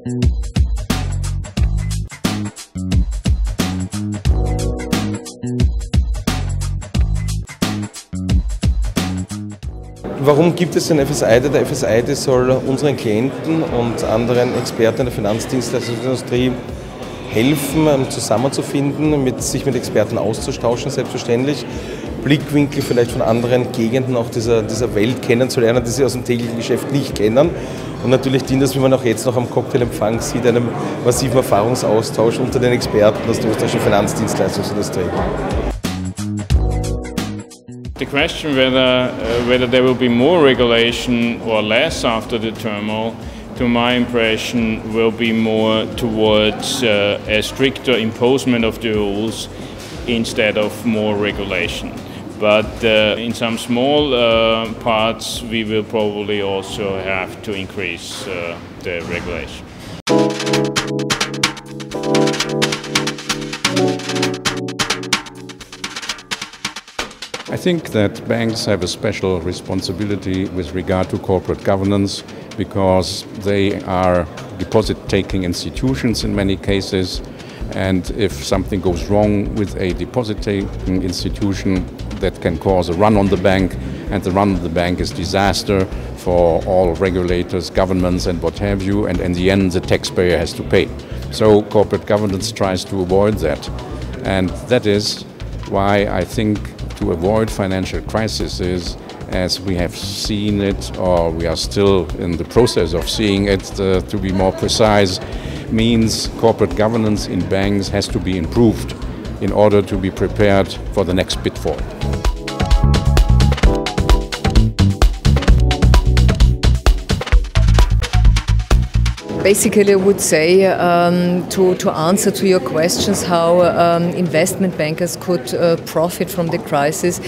Warum gibt es den FSI? Der FSI, der soll unseren Klienten und anderen Experten in der Finanzdienstleistungsindustrie helfen, zusammenzufinden, sich mit Experten auszutauschen, selbstverständlich, Blickwinkel vielleicht von anderen Gegenden auch dieser Welt kennenzulernen, die sie aus dem täglichen Geschäft nicht kennen. Und natürlich dient das, wie man auch jetzt noch am Cocktailempfang sieht, einem massiven Erfahrungsaustausch unter den Experten aus der österreichischen Finanzdienstleistungsindustrie. The question whether there will be more regulation or less after the turmoil, to my impression, will be more towards a stricter imposement of the rules instead of more regulation. But in some small parts, we will probably also have to increase the regulation. I think that banks have a special responsibility with regard to corporate governance because they are deposit-taking institutions in many cases, and if something goes wrong with a deposit-taking institution, that can cause a run on the bank, and the run on the bank is disaster for all regulators, governments and what have you, and in the end the taxpayer has to pay. So corporate governance tries to avoid that, and that is why I think to avoid financial crises, as we have seen it, or we are still in the process of seeing it, to be more precise, means corporate governance in banks has to be improved in order to be prepared for the next pitfall. Basically, I would say to answer to your questions how investment bankers could profit from the crisis,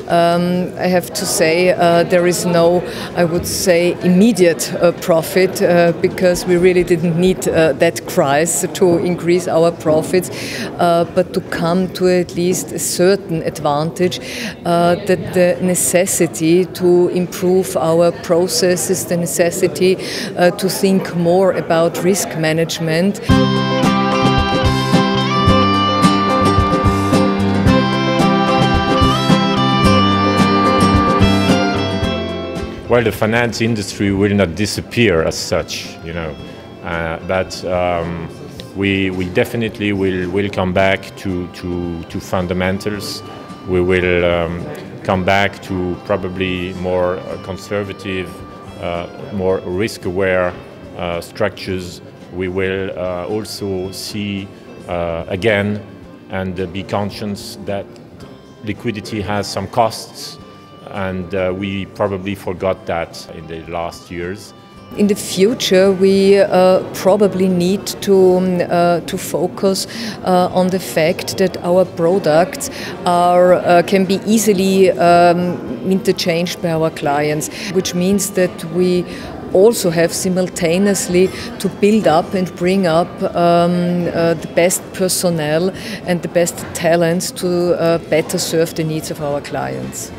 I have to say there is no, I would say, immediate profit because we really didn't need that crisis to increase our profits, but to come to at least a certain advantage, that the necessity to improve our processes, the necessity to think more about risk management. Well, the finance industry will not disappear as such, you know, but we definitely will come back to fundamentals. We will come back to probably more conservative, more risk-aware structures. We will also see again and be conscious that liquidity has some costs, and we probably forgot that in the last years. In the future, we probably need to focus on the fact that our products can be easily interchanged by our clients, which means that we also have simultaneously to build up and bring up the best personnel and the best talents to better serve the needs of our clients.